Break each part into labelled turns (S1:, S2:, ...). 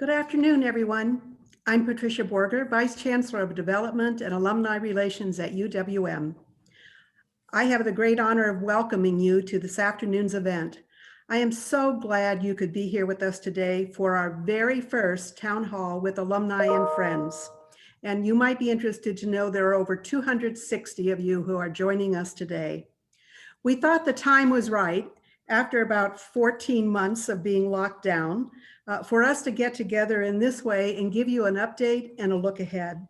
S1: Good afternoon, everyone. I'm Patricia Borger, Vice Chancellor of Development and Alumni Relations at UWM. I have the great honor of welcoming you to this afternoon's event. I am so glad you could be here with us today for our very first town hall with alumni and friends. And you might be interested to know there are over 260 of you who are joining us today. We thought the time was right, after about 14 months of being locked down, for us to get together in this way and give you an update and a look ahead.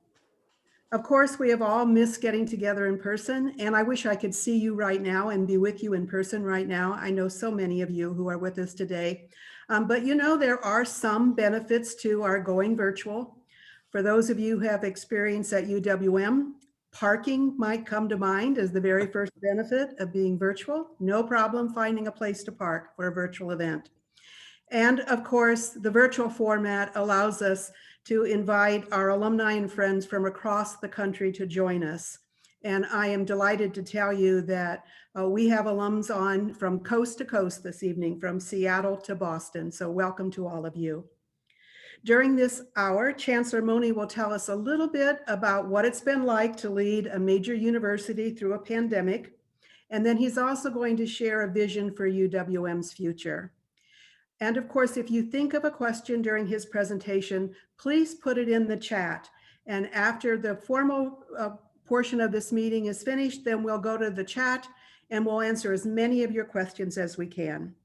S1: Of course, we have all missed getting together in person, and I wish I could see you right now and be with you in person right now. I know so many of you who are with us today. But you know, there are some benefits to our going virtual. For those of you who have experience at UWM, parking might come to mind as the very first benefit of being virtual. No problem finding a place to park for a virtual event. And of course, the virtual format allows us to invite our alumni and friends from across the country to join us. And I am delighted to tell you that we have alums on from coast to coast this evening, from Seattle to Boston. So welcome to all of you. During this hour, Chancellor Mone will tell us a little bit about what it's been like to lead a major university through a pandemic. And then he's also going to share a vision for UWM's future. And of course, if you think of a question during his presentation, please put it in the chat. And after the formal portion of this meeting is finished, then we'll go to the chat and we'll answer as many of your questions as we can.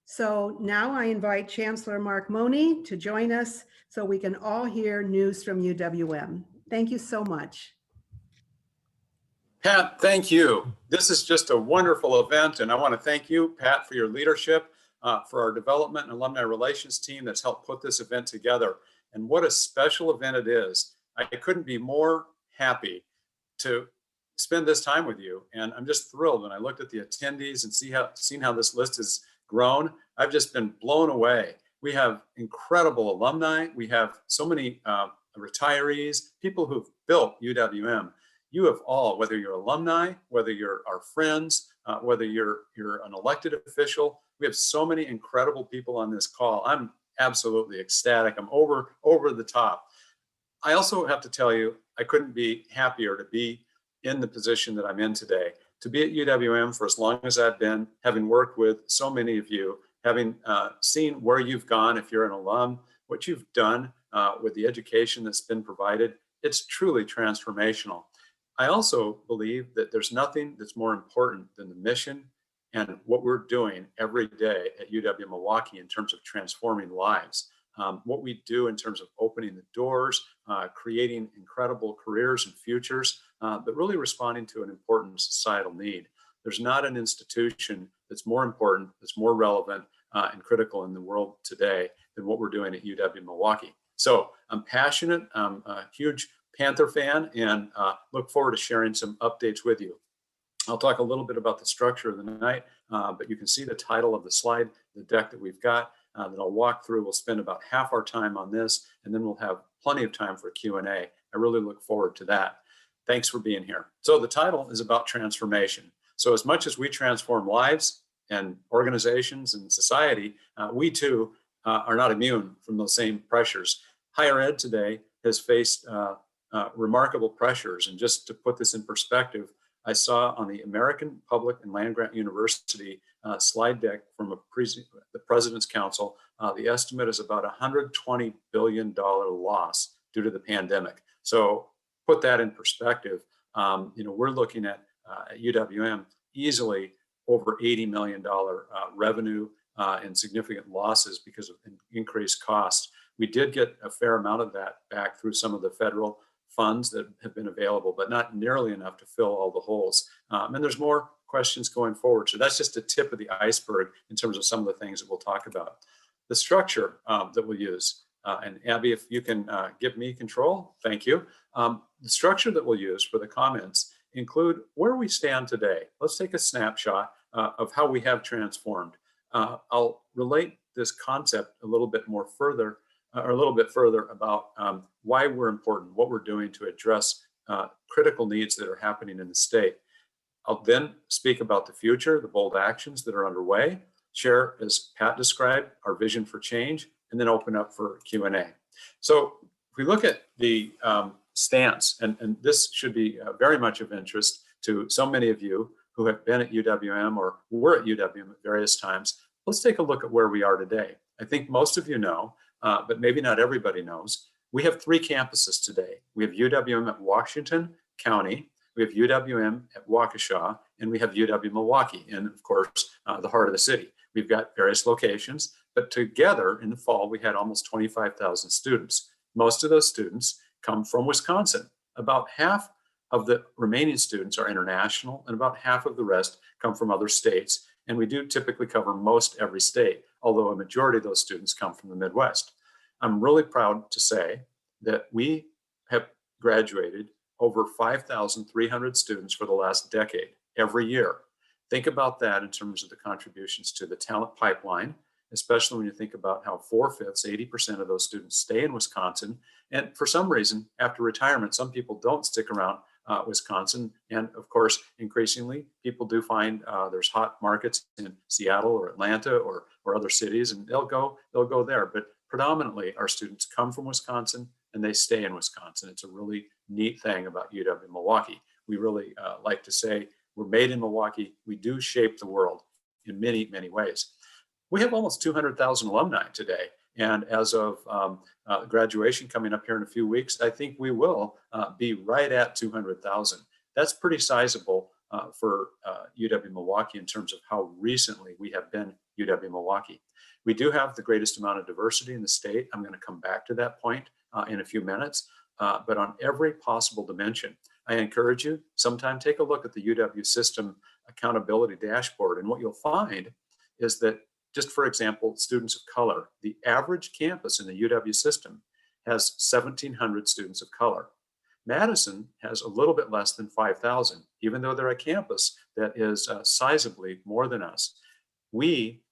S1: So now I invite Chancellor Mark Mone to join us so we can all hear news from UWM. Thank you so much.
S2: Pat, thank you. This is just a wonderful event, and I want to thank you, Pat, for your leadership, for our development and alumni relations team that's helped put this event together. And what a special event it is. I couldn't be more happy to spend this time with you. And I'm just thrilled when I looked at the attendees and seen how this list has grown. I've just been blown away. We have incredible alumni. We have so many retirees, people who've built UWM. You have all, whether you're alumni, whether you're our friends, whether you're an elected official, we have so many incredible people on this call. I'm absolutely ecstatic. I'm over the top. I also have to tell you, I couldn't be happier to be in the position that I'm in today, to be at UWM for as long as I've been, having worked with so many of you, having seen where you've gone if you're an alum, what you've done with the education that's been provided. It's truly transformational. I also believe that there's nothing that's more important than the mission and what we're doing every day at UW Milwaukee in terms of transforming lives. What we do in terms of opening the doors, creating incredible careers and futures, but really responding to an important societal need. There's not an institution that's more important, that's more relevant and critical in the world today than what we're doing at UW Milwaukee. So I'm passionate, I'm a huge Panther fan, and look forward to sharing some updates with you. I'll talk a little bit about the structure of the night, but you can see the title of the slide, the deck that we've got that I'll walk through. We'll spend about half our time on this, and then we'll have plenty of time for Q&A. I really look forward to that. Thanks for being here. So the title is about transformation. So as much as we transform lives and organizations and society, we too are not immune from those same pressures. Higher ed today has faced remarkable pressures. And just to put this in perspective, I saw on the American Public and Land Grant University slide deck from the President's Council, the estimate is about $120 billion loss due to the pandemic. So put that in perspective, we're looking at UWM easily over $80 million revenue and significant losses because of increased costs. We did get a fair amount of that back through some of the federal funds that have been available, but not nearly enough to fill all the holes. And there's more questions going forward. So that's just a tip of the iceberg in terms of some of the things that we'll talk about. The structure that we'll use, and Abby, if you can give me control, thank you. The structure that we'll use for the comments include where we stand today. Let's take a snapshot of how we have transformed. I'll relate this concept a little bit further about why we're important, what we're doing to address critical needs that are happening in the state. I'll then speak about the future, the bold actions that are underway, share, as Pat described, our vision for change, and then open up for Q&A. So if we look at the stance, and this should be very much of interest to so many of you who have been at UWM or were at UWM at various times, let's take a look at where we are today. I think most of you know, but maybe not everybody knows, we have 3 campuses today. We have UWM at Washington County, we have UWM at Waukesha, and we have UW Milwaukee, and of course, the heart of the city. We've got various locations, but together in the fall, we had almost 25,000 students. Most of those students come from Wisconsin. About half of the remaining students are international, and about half of the rest come from other states. And we do typically cover most every state, although a majority of those students come from the Midwest. I'm really proud to say that we have graduated over 5,300 students for the last decade, every year. Think about that in terms of the contributions to the talent pipeline, especially when you think about how 4/5, 80% of those students stay in Wisconsin. And for some reason, after retirement, some people don't stick around Wisconsin. And of course, increasingly, people do find there's hot markets in Seattle or Atlanta or other cities, and they'll go there. But predominantly, our students come from Wisconsin and they stay in Wisconsin. It's a really neat thing about UW Milwaukee. We really like to say we're made in Milwaukee. We do shape the world in many, many ways. We have almost 200,000 alumni today. And as of graduation coming up here in a few weeks, I think we will be right at 200,000. That's pretty sizable for UW Milwaukee in terms of how recently we have been UW Milwaukee. We do have the greatest amount of diversity in the state. I'm going to come back to that point in a few minutes. But on every possible dimension, I encourage you, sometime take a look at the UW system accountability dashboard. And what you'll find is that, just for example, students of color, the average campus in the UW system has 1,700 students of color. Madison has a little bit less than 5,000, even though they're a campus that is sizably more than us. We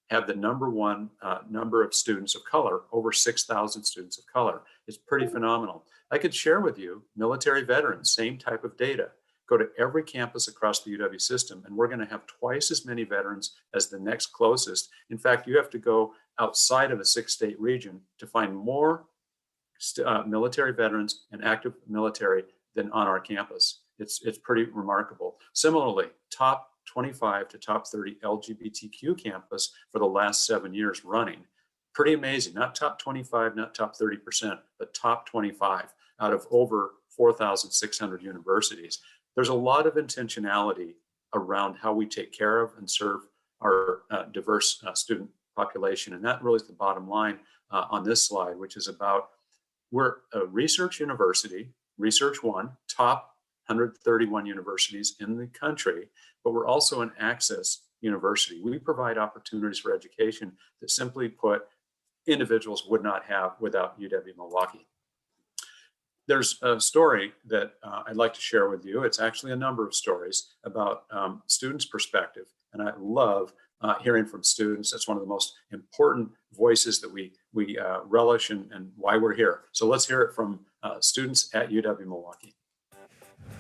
S2: have the #1 number of students of color, over 6,000 students of color. It's pretty phenomenal. I could share with you military veterans, same type of data. Go to every campus across the UW system, and we're going to have twice as many veterans as the next closest. In fact, you have to go outside of a 6-state region to find more military veterans and active military than on our campus. It's pretty remarkable. Similarly, top 25 to top 30 LGBTQ campus for the last 7 years running. Pretty amazing. Not top 25, not top 30%, but top 25 out of over 4,600 universities. There's a lot of intentionality around how we take care of and serve our diverse student population. And that really is the bottom line on this slide, which is about, we're a research university, Research One, top 131 universities in the country, but we're also an access university. We provide opportunities for education that, simply put, individuals would not have without UW Milwaukee. There's a story that I'd like to share with you. It's actually a number of stories about students' perspective. And I love hearing from students. That's one of the most important voices that we relish and why we're here. So let's hear it from students at UW Milwaukee.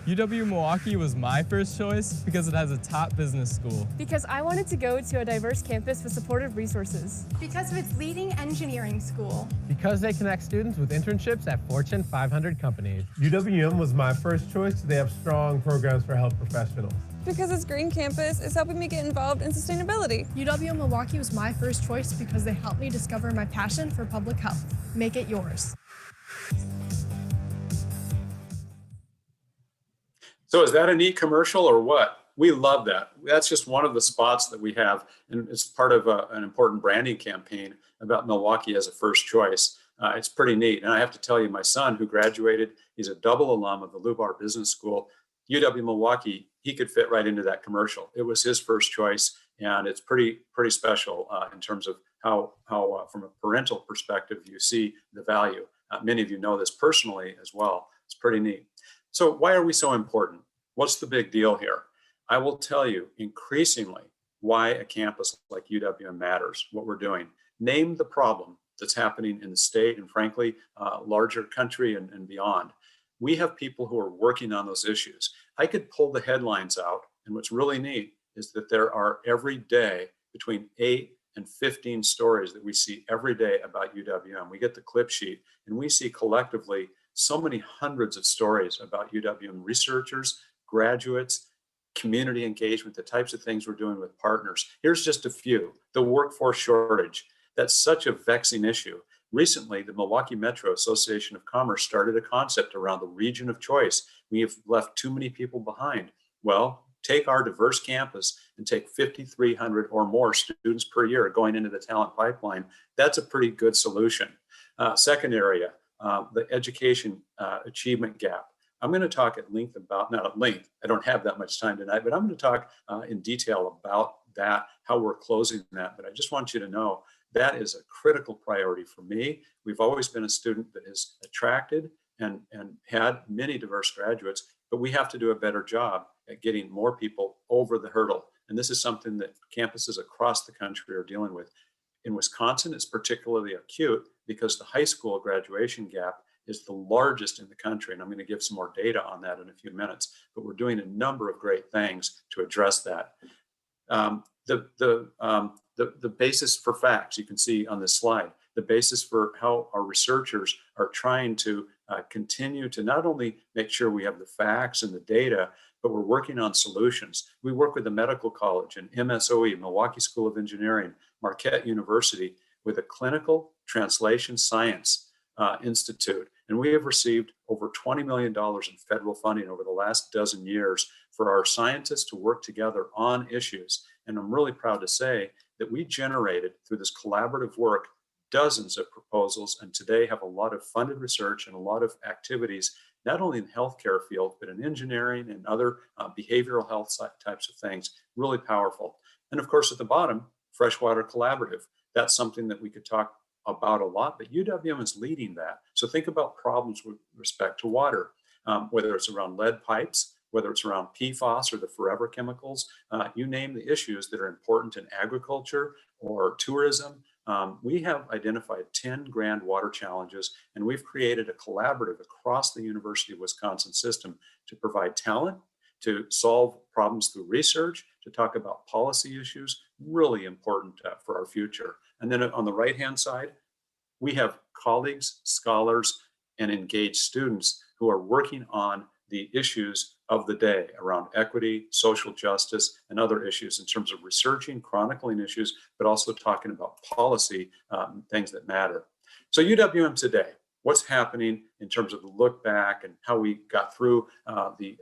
S3: UW Milwaukee was my first choice because it has a top business school.
S4: Because I wanted to go to a diverse campus with supportive resources.
S5: Because of its leading engineering school.
S6: Because they connect students with internships at Fortune 500 companies.
S7: UWM was my first choice. They have strong programs for health professionals.
S8: Because its green campus is helping me get involved in sustainability.
S5: UW Milwaukee was my first choice because they helped me discover my passion for public health. Make it yours.
S2: So is that a neat commercial or what? We love that. That's just one of the spots that we have, and it's part of an important branding campaign about Milwaukee as a first choice. It's pretty neat. And I have to tell you, my son, who graduated, he's a double alum of the Lubar Business School, UW Milwaukee, he could fit right into that commercial. It was his first choice, and it's pretty special in terms of how from a parental perspective, you see the value. Many of you know this personally as well. It's pretty neat. So why are we so important? What's the big deal here? I will tell you increasingly why a campus like UWM matters, what we're doing. Name the problem that's happening in the state and, frankly, larger country and beyond. We have people who are working on those issues. I could pull the headlines out, and what's really neat is that there are every day between 8 115 stories that we see every day about UWM. We get the clip sheet, and we see collectively so many hundreds of stories about UWM researchers, graduates, community engagement, the types of things we're doing with partners. Here's just a few. The workforce shortage. That's such a vexing issue. Recently, the Milwaukee Metro Association of Commerce started a concept around the region of choice. We have left too many people behind. Well, take our diverse campus and take 5,300 or more students per year going into the talent pipeline. That's a pretty good solution. Second area, the education achievement gap. I'm going to talk at length about, not at length, I don't have that much time tonight, but I'm going to talk in detail about that, how we're closing that. But I just want you to know that is a critical priority for me. We've always been a student that has attracted and had many diverse graduates, but we have to do a better job at getting more people over the hurdle. And this is something that campuses across the country are dealing with. In Wisconsin, it's particularly acute because the high school graduation gap is the largest in the country. And I'm going to give some more data on that in a few minutes, but we're doing a number of great things to address that. The basis for facts, you can see on this slide, the basis for how our researchers are trying to continue to not only make sure we have the facts and the data, but we're working on solutions. We work with the Medical College and MSOE, Milwaukee School of Engineering, Marquette University, with a clinical translation science institute. And we have received over $20 million in federal funding over the last dozen years for our scientists to work together on issues. And I'm really proud to say that we generated, through this collaborative work, dozens of proposals, and today have a lot of funded research and a lot of activities, not only in the healthcare field, but in engineering and other behavioral health types of things, really powerful. And of course, at the bottom, Freshwater Collaborative. That's something that we could talk about a lot, but UWM is leading that. So think about problems with respect to water, whether it's around lead pipes, whether it's around PFAS or the forever chemicals, you name the issues that are important in agriculture or tourism. We have identified 10 grand water challenges, and we've created a collaborative across the University of Wisconsin system to provide talent, to solve problems through research, to talk about policy issues, really important for our future. And then on the right-hand side, we have colleagues, scholars, and engaged students who are working on the issues of the day around equity, social justice, and other issues in terms of researching, chronicling issues, but also talking about policy, things that matter. So UWM today, what's happening in terms of the look back and how we got through the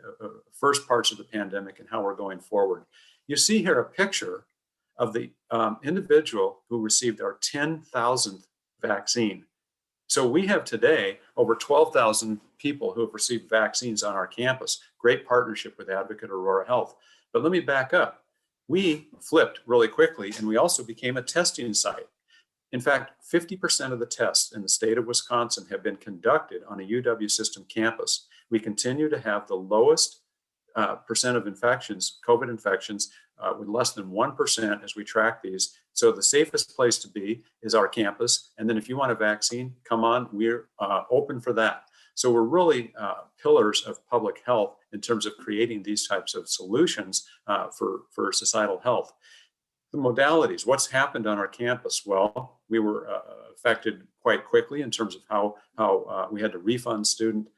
S2: first parts of the pandemic and how we're going forward. You see here a picture of the individual who received our 10,000th vaccine. So we have today over 12,000 people who have received vaccines on our campus. Great partnership with Advocate Aurora Health. But let me back up. We flipped really quickly, and we also became a testing site. In fact, 50% of the tests in the state of Wisconsin have been conducted on a UW system campus. We continue to have the lowest percent of infections, COVID infections, with less than 1% as we track these. So the safest place to be is our campus. And then if you want a vaccine, come on, we're open for that. So we're really pillars of public health in terms of creating these types of solutions for societal health. The modalities, what's happened on our campus? Well, we were affected quite quickly in terms of how we had to refund student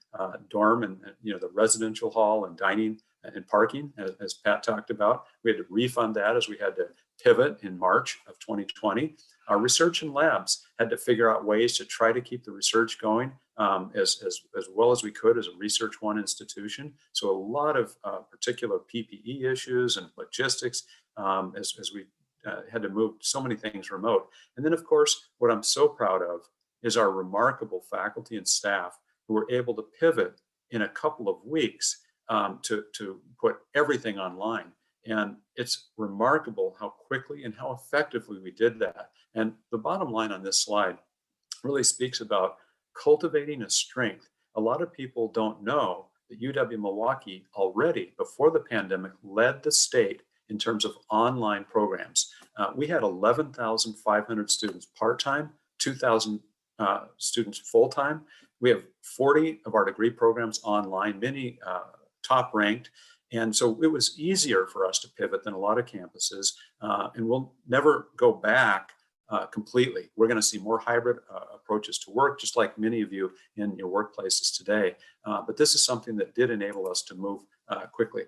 S2: dorm and the residential hall and dining and parking, as Pat talked about. We had to refund that as we had to pivot in March of 2020. Our research and labs had to figure out ways to try to keep the research going as well as we could as a Research One institution. So a lot of particular PPE issues and logistics as we had to move so many things remote. And then, of course, what I'm so proud of is our remarkable faculty and staff who were able to pivot in a couple of weeks to put everything online. And it's remarkable how quickly and how effectively we did that. And the bottom line on this slide really speaks about cultivating a strength. A lot of people don't know that UW Milwaukee already, before the pandemic, led the state in terms of online programs. We had 11,500 students part-time, 2,000 students full-time. We have 40 of our degree programs online, many top ranked. And so it was easier for us to pivot than a lot of campuses, and we'll never go back completely. We're going to see more hybrid approaches to work, just like many of you in your workplaces today. But this is something that did enable us to move quickly.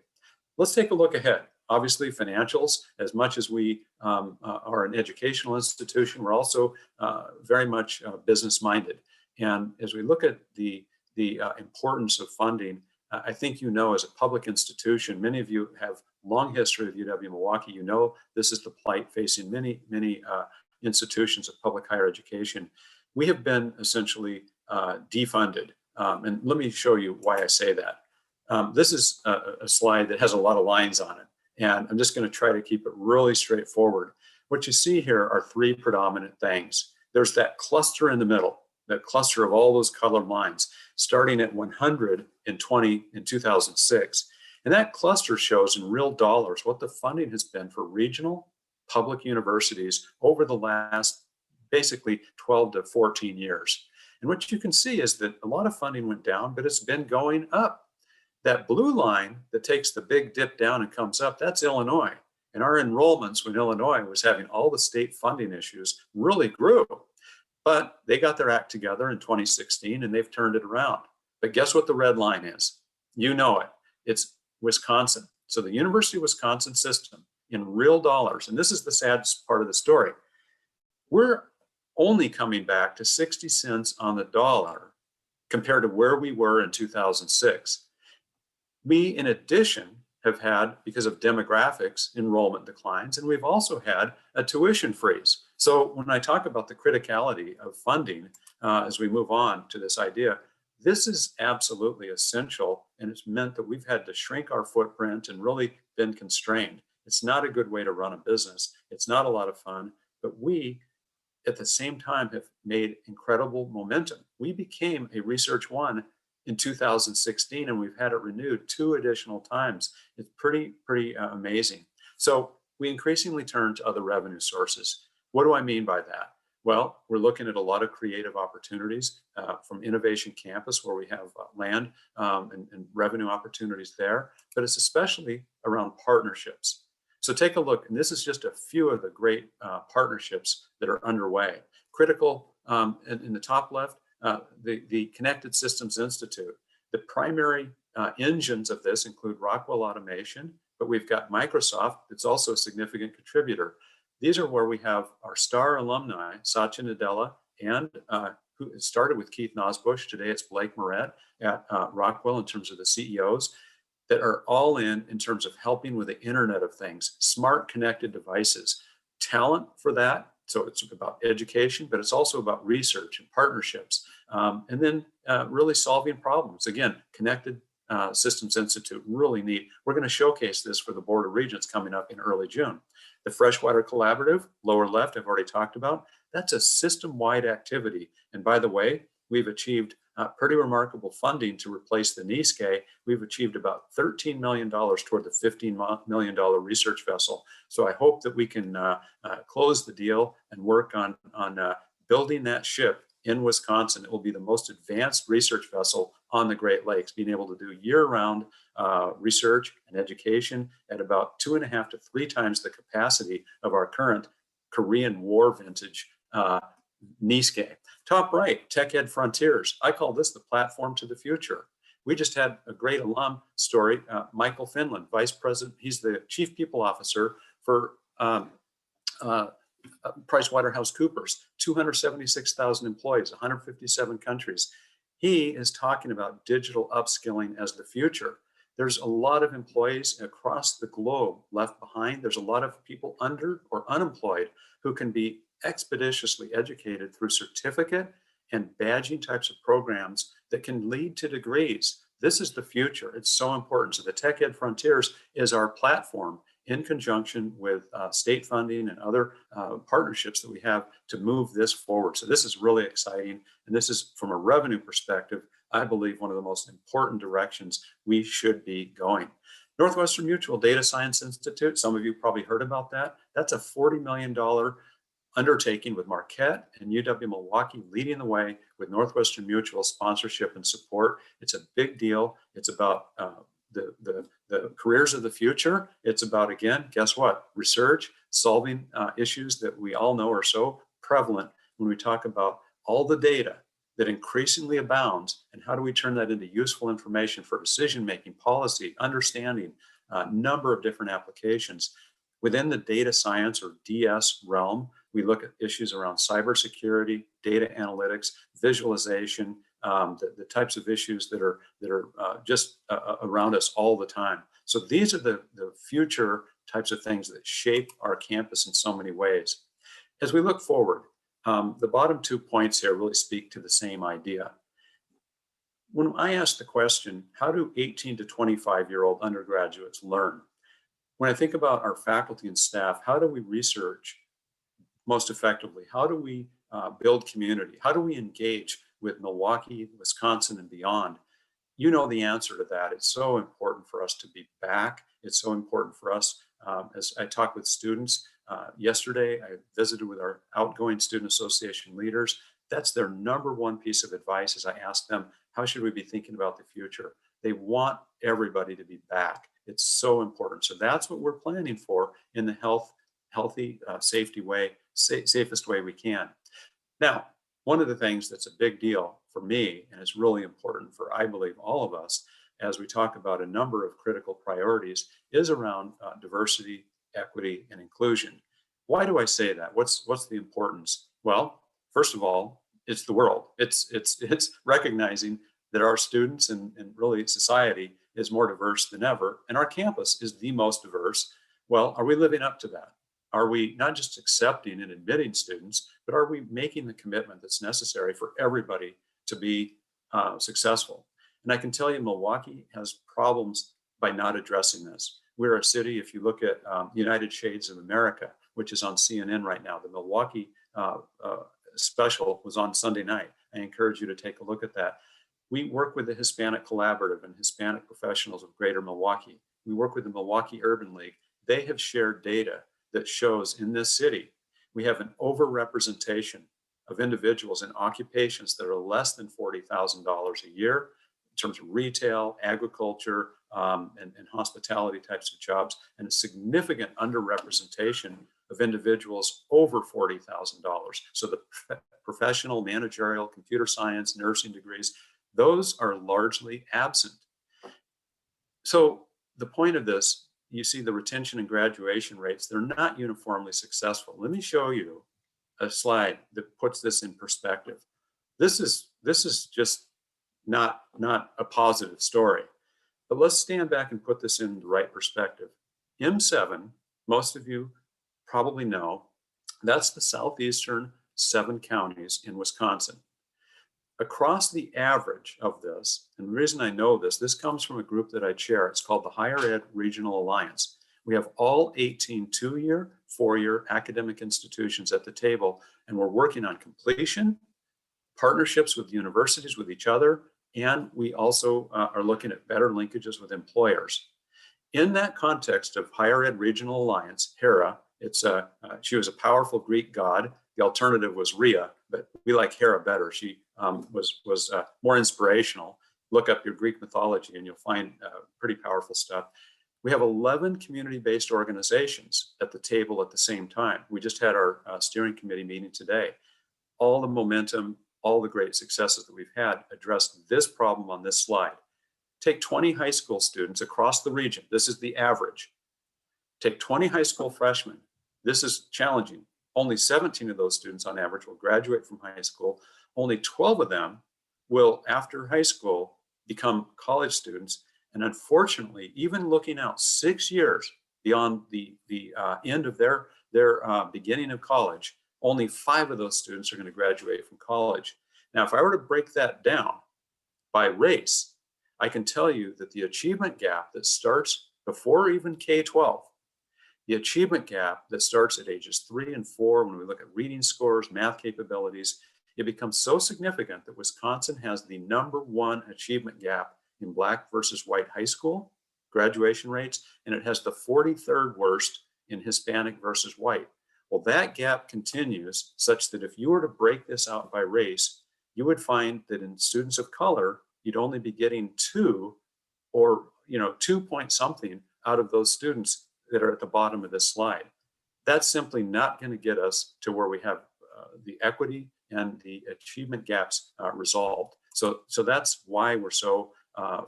S2: Let's take a look ahead. Obviously, financials, as much as we are an educational institution, we're also very much business minded. And as we look at the importance of funding, I think you know, as a public institution, many of you have long history of UW-Milwaukee. You know this is the plight facing many institutions of public higher education. We have been essentially defunded. And let me show you why I say that. This is a slide that has a lot of lines on it, and I'm just going to try to keep it really straightforward. What you see here are three predominant things. There's that cluster in the middle, that cluster of all those colored lines, starting at 100 in 2006. And that cluster shows in real dollars what the funding has been for regional public universities over the last basically 12 to 14 years. And what you can see is that a lot of funding went down, but it's been going up. That blue line that takes the big dip down and comes up, that's Illinois. And our enrollments when Illinois was having all the state funding issues really grew. But they got their act together in 2016 and they've turned it around. But guess what the red line is? You know it. It's Wisconsin. So the University of Wisconsin system in real dollars, and this is the saddest part of the story, we're only coming back to 60 cents on the dollar compared to where we were in 2006. We, in addition, have had, because of demographics, enrollment declines, and we've also had a tuition freeze. So when I talk about the criticality of funding, as we move on to this idea, this is absolutely essential, and it's meant that we've had to shrink our footprint and really been constrained. It's not a good way to run a business. It's not a lot of fun, but we, at the same time, have made incredible momentum. We became a Research One in 2016, and we've had it renewed 2 additional times. It's pretty amazing. So we increasingly turn to other revenue sources. What do I mean by that? Well, we're looking at a lot of creative opportunities from Innovation Campus, where we have land and revenue opportunities there, but it's especially around partnerships. So take a look, and this is just a few of the great partnerships that are underway. Critical in the top left, the Connected Systems Institute. The primary engines of this include Rockwell Automation, but we've got Microsoft that's also a significant contributor. These are where we have our star alumni, Satya Nadella, and who started with Keith Nosbush. Today it's Blake Moret at Rockwell in terms of the CEOs that are all in terms of helping with the Internet of Things, smart connected devices, talent for that. So it's about education, but it's also about research and partnerships. And then really solving problems. Again, Connected Systems Institute, really neat. We're going to showcase this for the Board of Regents coming up in early June. The Freshwater Collaborative, lower left, I've already talked about. That's a system-wide activity. And by the way, we've achieved pretty remarkable funding to replace the Niske. We've achieved about $13 million toward the $15 million research vessel. So I hope that we can close the deal and work on building that ship in Wisconsin. It will be the most advanced research vessel on the Great Lakes, being able to do year-round research and education at about 2.5 to 3 times the capacity of our current Korean War vintage Niske. Top right, Tech Ed Frontiers. I call this the platform to the future. We just had a great alum story, Michael Finland, Vice President. He's the Chief People Officer for PricewaterhouseCoopers, 276,000 employees, 157 countries. He is talking about digital upskilling as the future. There's a lot of employees across the globe left behind. There's a lot of people under or unemployed who can be expeditiously educated through certificate and badging types of programs that can lead to degrees. This is the future. It's so important. So the Tech Ed Frontiers is our platform in conjunction with state funding and other partnerships that we have to move this forward. So this is really exciting. And this is, from a revenue perspective, I believe one of the most important directions we should be going. Northwestern Mutual Data Science Institute, some of you probably heard about that. That's a $40 million undertaking with Marquette and UW-Milwaukee leading the way with Northwestern Mutual sponsorship and support. It's a big deal. It's about the careers of the future. It's about, again, guess what? Research, solving issues that we all know are so prevalent when we talk about all the data that increasingly abounds, and how do we turn that into useful information for decision-making, policy, understanding, a number of different applications. Within the data science or DS realm, we look at issues around cybersecurity, data analytics, visualization, the types of issues that are just around us all the time. So these are the future types of things that shape our campus in so many ways. As we look forward, the bottom 2 points here really speak to the same idea. When I ask the question, how do 18 to 25-year-old undergraduates learn? When I think about our faculty and staff, how do we research most effectively? How do we build community? How do we engage with Milwaukee, Wisconsin, and beyond? You know the answer to that. It's so important for us to be back. It's so important for us, as I talk with students. Yesterday, I visited with our outgoing Student Association leaders. That's their number one piece of advice as I ask them, how should we be thinking about the future? They want everybody to be back. It's so important. So that's what we're planning for in the healthy, safest way we can. Now, one of the things that's a big deal for me, and is really important for, I believe, all of us, as we talk about a number of critical priorities, is around diversity, equity, and inclusion. Why do I say that? What's the importance? Well, first of all, it's the world. It's recognizing that our students and really society is more diverse than ever, and our campus is the most diverse. Well, are we living up to that? Are we not just accepting and admitting students, but are we making the commitment that's necessary for everybody to be successful? And I can tell you Milwaukee has problems by not addressing this. We're a city, if you look at United Shades of America, which is on CNN right now, the Milwaukee special was on Sunday night. I encourage you to take a look at that. We work with the Hispanic Collaborative and Hispanic professionals of Greater Milwaukee. We work with the Milwaukee Urban League. They have shared data that shows in this city, we have an overrepresentation of individuals in occupations that are less than $40,000 a year in terms of retail, agriculture, and hospitality types of jobs, and a significant underrepresentation of individuals over $40,000. So the professional, managerial, computer science, nursing degrees, those are largely absent. So the point of this, you see the retention and graduation rates, they're not uniformly successful. Let me show you a slide that puts this in perspective. This is just not a positive story, but let's stand back and put this in the right perspective. M7, most of you probably know, that's the southeastern 7 counties in Wisconsin. Across the average of this, and the reason I know this comes from a group that I chair. It's called the Higher Ed Regional Alliance. We have all 18 2-year, 4-year academic institutions at the table, and we're working on completion, partnerships with universities, with each other, and we also are looking at better linkages with employers. In that context of Higher Ed Regional Alliance, Hera, she was a powerful Greek god. The alternative was Rhea, but we like Hera better. She was more inspirational. Look up your Greek mythology and you'll find pretty powerful stuff. We have 11 community-based organizations at the table at the same time. We just had our steering committee meeting today. All the momentum, all the great successes that we've had address this problem on this slide. Take 20 high school students across the region. This is the average. Take 20 high school freshmen. This is challenging. Only 17 of those students on average will graduate from high school. Only 12 of them will, after high school, become college students. And unfortunately, even looking out 6 years beyond the end of their beginning of college, only 5 of those students are going to graduate from college. Now, if I were to break that down by race, I can tell you that the achievement gap that starts before even K-12, the achievement gap that starts at ages 3 and 4, when we look at reading scores, math capabilities, it becomes so significant that Wisconsin has the #1 achievement gap in Black versus white high school graduation rates, and it has the 43rd worst in Hispanic versus white. Well, that gap continues such that if you were to break this out by race, you would find that in students of color, you'd only be getting 2 or 2 point something out of those students that are at the bottom of this slide. That's simply not going to get us to where we have the equity and the achievement gaps resolved. So that's why we're so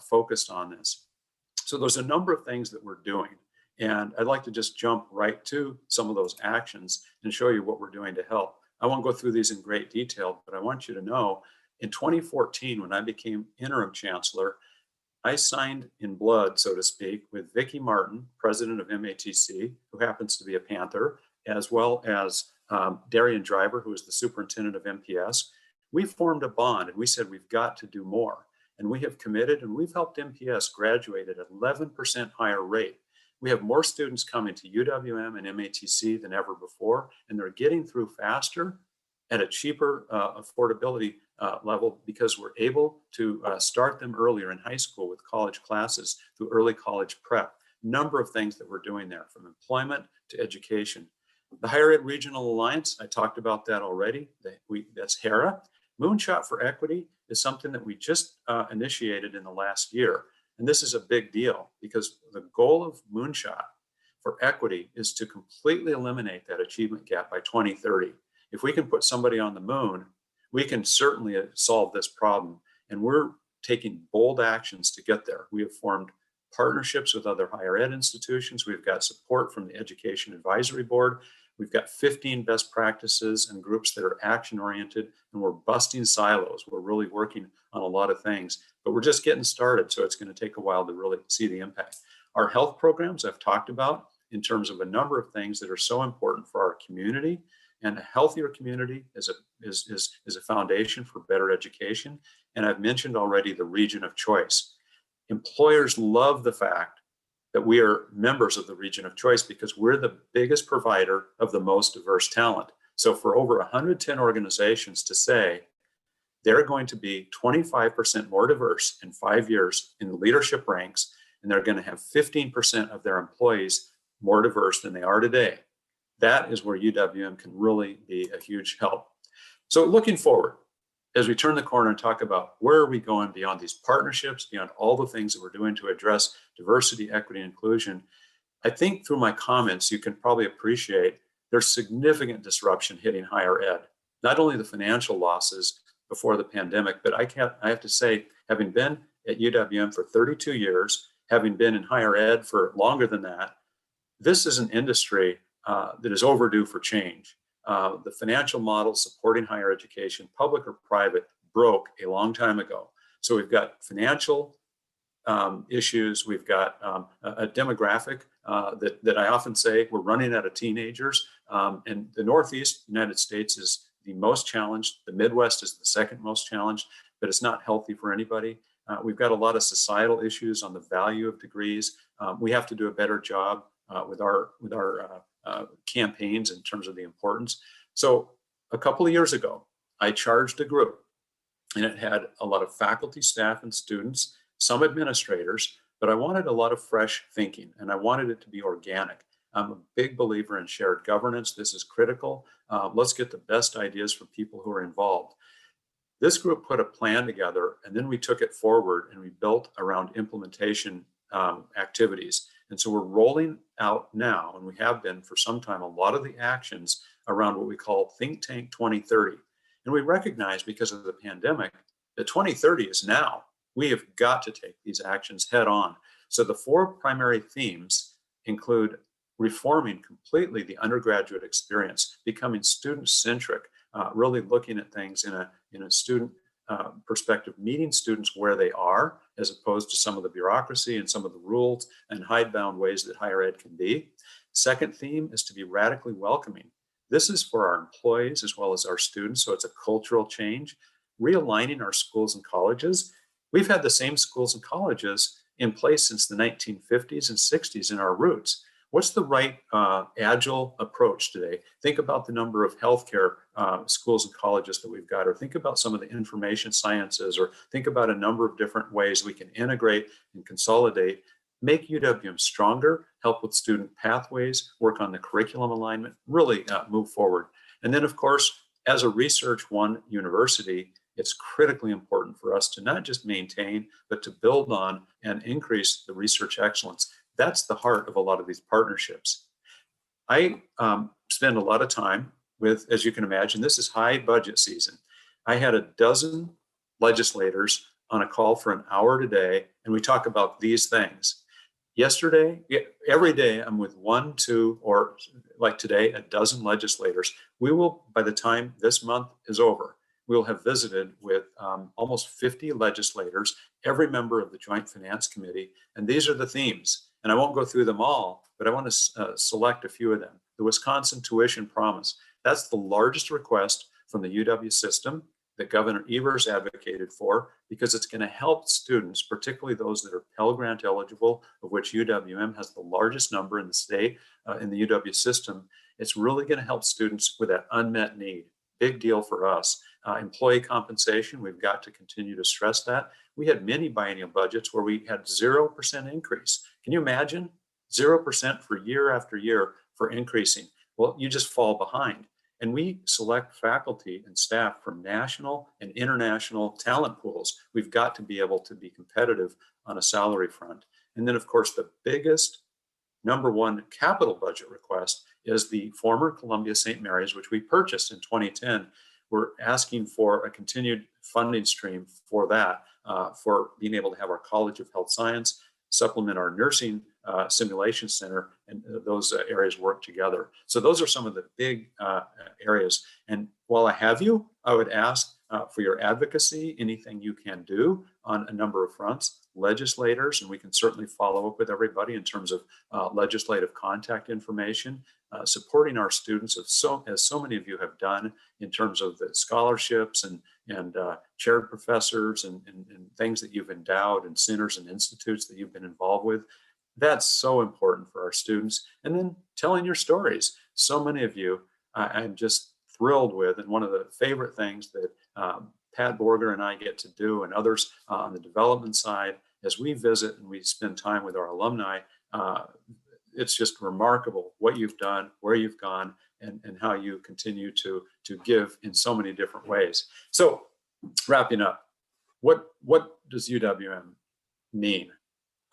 S2: focused on this. So there's a number of things that we're doing. And I'd like to just jump right to some of those actions and show you what we're doing to help. I won't go through these in great detail, but I want you to know in 2014, when I became interim chancellor, I signed in blood, so to speak, with Vicki Martin, president of MATC, who happens to be a Panther, as well as Darian Driver, who is the superintendent of MPS. We formed a bond and we said we've got to do more. And we have committed and we've helped MPS graduate at 11% higher rate. We have more students coming to UWM and MATC than ever before, and they're getting through faster at a cheaper affordability level because we're able to start them earlier in high school with college classes through early college prep. Number of things that we're doing there, from employment to education. The Higher Ed Regional Alliance, I talked about that already. That's HERA. Moonshot for Equity is something that we just initiated in the last year. And this is a big deal because the goal of Moonshot for Equity is to completely eliminate that achievement gap by 2030. If we can put somebody on the moon, we can certainly solve this problem. And we're taking bold actions to get there. We have formed partnerships with other higher ed institutions. We've got support from the Education Advisory Board. We've got 15 best practices and groups that are action oriented, and we're busting silos. We're really working on a lot of things, but we're just getting started. So it's going to take a while to really see the impact. Our health programs I've talked about in terms of a number of things that are so important for our community, and a healthier community is a foundation for better education. And I've mentioned already the region of choice. Employers love the fact that we are members of the region of choice because we're the biggest provider of the most diverse talent. So for over 110 organizations to say they're going to be 25% more diverse in 5 years in the leadership ranks, and they're going to have 15% of their employees more diverse than they are today, that is where UWM can really be a huge help. So looking forward, as we turn the corner and talk about where are we going beyond these partnerships, beyond all the things that we're doing to address diversity, equity, and inclusion, I think through my comments, you can probably appreciate there's significant disruption hitting higher ed. Not only the financial losses before the pandemic, but I have to say, having been at UWM for 32 years, having been in higher ed for longer than that, this is an industry that is overdue for change. The financial model supporting higher education, public or private, broke a long time ago. So we've got financial issues. We've got a demographic that I often say we're running out of teenagers. And the Northeast United States is the most challenged. The Midwest is the second most challenged, but it's not healthy for anybody. We've got a lot of societal issues on the value of degrees. We have to do a better job with our campaigns in terms of the importance. So a couple of years ago, I charged a group, and it had a lot of faculty, staff, and students, some administrators, but I wanted a lot of fresh thinking, and I wanted it to be organic. I'm a big believer in shared governance. This is critical. Let's get the best ideas from people who are involved. This group put a plan together, and then we took it forward and we built around implementation activities. And so we're rolling out now, and we have been for some time, a lot of the actions around what we call Think Tank 2030. And we recognize because of the pandemic that 2030 is now. We have got to take these actions head on. So the 4 primary themes include reforming completely the undergraduate experience, becoming student-centric, really looking at things in a student perspective, meeting students where they are, as opposed to some of the bureaucracy and some of the rules and hidebound ways that higher ed can be. Second theme is to be radically welcoming. This is for our employees as well as our students, so it's a cultural change. Realigning our schools and colleges. We've had the same schools and colleges in place since the 1950s and 60s in our roots. What's the right agile approach today? Think about the number of healthcare schools and colleges that we've got, or think about some of the information sciences, or think about a number of different ways we can integrate and consolidate, make UWM stronger, help with student pathways, work on the curriculum alignment, really move forward. And then of course, as a Research One university, it's critically important for us to not just maintain, but to build on and increase the research excellence. That's the heart of a lot of these partnerships. I spend a lot of time with, as you can imagine, this is high budget season. I had a dozen legislators on a call for an hour today, and we talk about these things. Yesterday, every day I'm with 1, 2, or like today, a dozen legislators. We will, by the time this month is over, we'll have visited with almost 50 legislators, every member of the Joint Finance Committee, and these are the themes. And I won't go through them all, but I want to select a few of them. The Wisconsin Tuition Promise. That's the largest request from the UW system that Governor Evers advocated for, because it's going to help students, particularly those that are Pell Grant eligible, of which UWM has the largest number in the state, in the UW system. It's really going to help students with that unmet need. Big deal for us. Employee compensation, we've got to continue to stress that. We had many biennial budgets where we had 0% increase. Can you imagine? 0% for year after year for increasing. Well, you just fall behind. And we select faculty and staff from national and international talent pools. We've got to be able to be competitive on a salary front. And then, of course, the biggest #1 capital budget request is the former Columbia St. Mary's, which we purchased in 2010. We're asking for a continued funding stream for that, for being able to have our College of Health Science supplement our nursing simulation center, and those areas work together. So those are some of the big areas. And while I have you, I would ask for your advocacy, anything you can do on a number of fronts, legislators, and we can certainly follow up with everybody in terms of legislative contact information, supporting our students, as so many of you have done in terms of the scholarships and chaired professors and things that you've endowed, and centers and institutes that you've been involved with. That's so important for our students. And then telling your stories. So many of you I'm just thrilled with, and one of the favorite things that Pat Borger and I get to do, and others on the development side, as we visit and we spend time with our alumni, it's just remarkable what you've done, where you've gone, and how you continue to give in so many different ways. So wrapping up, what does UWM mean?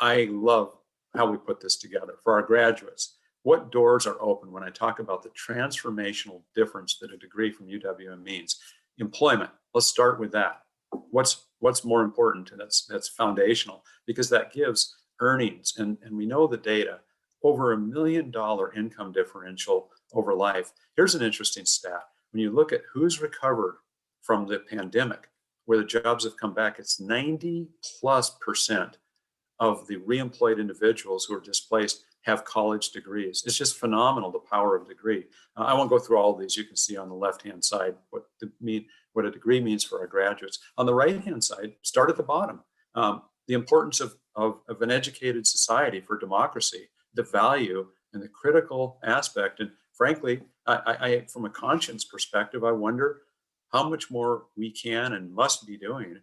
S2: I love how we put this together for our graduates. What doors are open when I talk about the transformational difference that a degree from UWM means? Employment, let's start with that. What's more important? And that's foundational, because that gives earnings, and we know the data, over $1 million income differential over life. Here's an interesting stat. When you look at who's recovered from the pandemic, where the jobs have come back, it's 90+% of the reemployed individuals who are displaced have college degrees. It's just phenomenal, the power of degree. I won't go through all of these. You can see on the left-hand side what a degree means for our graduates. On the right-hand side, start at the bottom. The importance of an educated society for democracy, the value and the critical aspect. And frankly, I from a conscience perspective, I wonder how much more we can and must be doing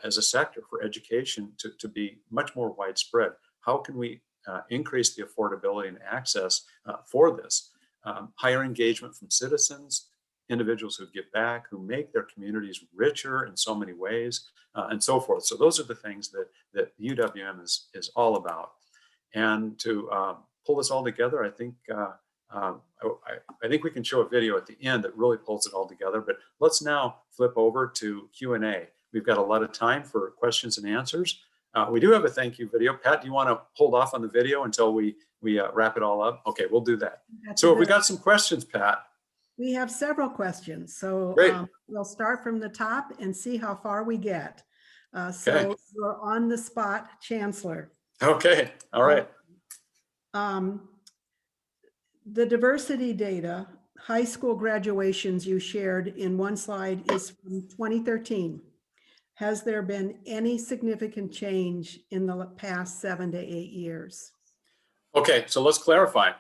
S2: as a sector for education to be much more widespread. How can we increase the affordability and access for this? Higher engagement from citizens, individuals who give back, who make their communities richer in so many ways, and so forth. So those are the things that UWM is all about. And to pull this all together, I think we can show a video at the end that really pulls it all together. But let's now flip over to Q&A. We've got a lot of time for questions and answers. We do have a thank you video. Pat, do you want to hold off on the video until we wrap it all up? Okay, we'll do that. So we got some questions, Pat.
S1: We have several questions. So we'll start from the top and see how far we get. So you're on the spot, Chancellor.
S2: Okay, all right.
S1: The diversity data, high school graduations you shared in one slide is from 2013. Has there been any significant change in the past 7 to 8 years?
S2: Okay, so let's clarify.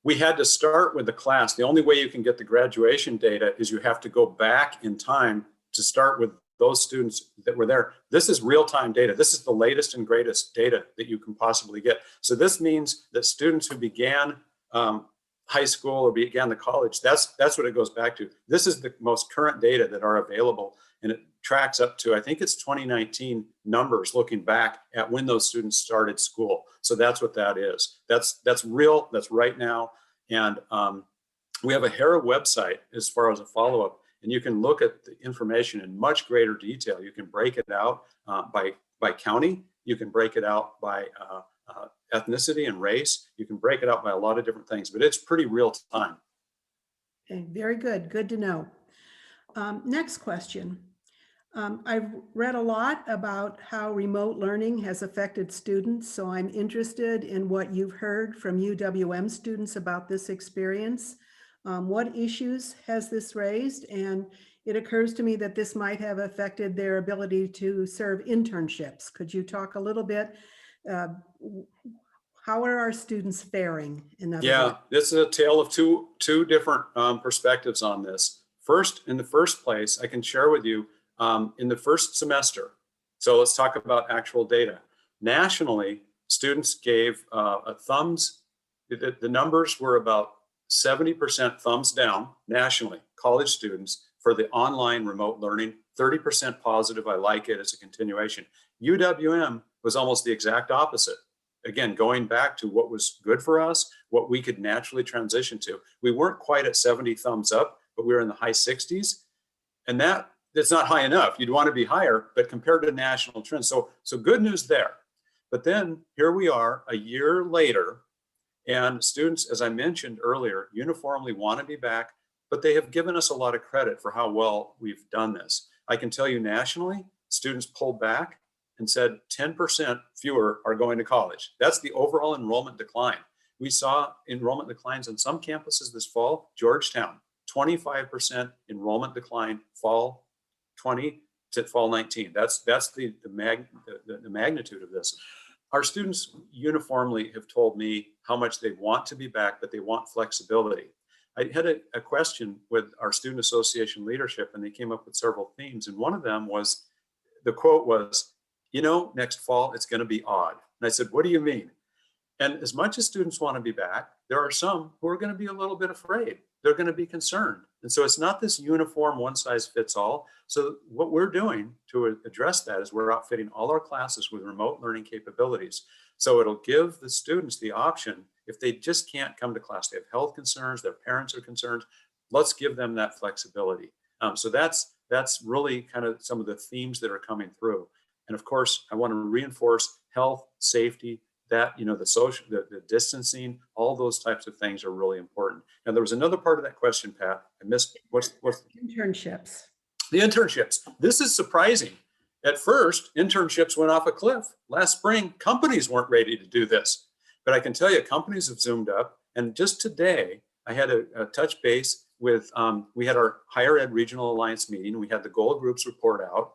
S2: We had to start with the class. The only way you can get the graduation data is you have to go back in time to start with those students that were there. This is real-time data. This is the latest and greatest data that you can possibly get. So this means that students who began high school or began the college, that's what it goes back to. This is the most current data that are available, and it tracks up to, I think it's 2019 numbers, looking back at when those students started school. So that's what that is. That's real, that's right now. And we have a HERA website as far as a follow-up, and you can look at the information in much greater detail. You can break it out by county. You can break it out by ethnicity and race. You can break it out by a lot of different things, but it's pretty real time.
S1: Okay, very good. Good to know. Next question. I've read a lot about how remote learning has affected students, so I'm interested in what you've heard from UWM students about this experience. What issues has this raised? And it occurs to me that this might have affected their ability to serve internships. Could you talk a little bit? How are our students faring?
S2: Yeah, this is a tale of two different perspectives on this. First, in the first place, I can share with you in the first semester. So let's talk about actual data. Nationally, students gave a thumbs. The numbers were about 70% thumbs down nationally, college students, for the online remote learning, 30% positive, I like it, as a continuation. UWM was almost the exact opposite. Again, going back to what was good for us, what we could naturally transition to. We weren't quite at 70 thumbs up, but we were in the high 60s. And that's not high enough. You'd want to be higher, but compared to national trends. So good news there. But then here we are a year later, and students, as I mentioned earlier, uniformly want to be back, but they have given us a lot of credit for how well we've done this. I can tell you nationally, students pulled back and said 10% fewer are going to college. That's the overall enrollment decline. We saw enrollment declines on some campuses this fall. Georgetown, 25% enrollment decline fall 20 to fall 19. That's the magnitude of this. Our students uniformly have told me how much they want to be back, but they want flexibility. I had a question with our student association leadership, and they came up with several themes. And one of them was, the quote was, next fall, it's going to be odd. And I said, what do you mean? And as much as students want to be back, there are some who are going to be a little bit afraid. They're going to be concerned. And so it's not this uniform one size fits all. So what we're doing to address that is we're outfitting all our classes with remote learning capabilities. So it'll give the students the option, if they just can't come to class, they have health concerns, their parents are concerned, let's give them that flexibility. So that's really kind of some of the themes that are coming through. And of course, I want to reinforce health, safety, that, the social, the distancing, all those types of things are really important. Now, there was another part of that question, Pat. I missed what's
S1: internships.
S2: The internships. This is surprising. At first, internships went off a cliff. Last spring, companies weren't ready to do this. But I can tell you, companies have zoomed up. And just today, I had a touch base with, we had our Higher Ed Regional Alliance meeting. We had the goal groups report out.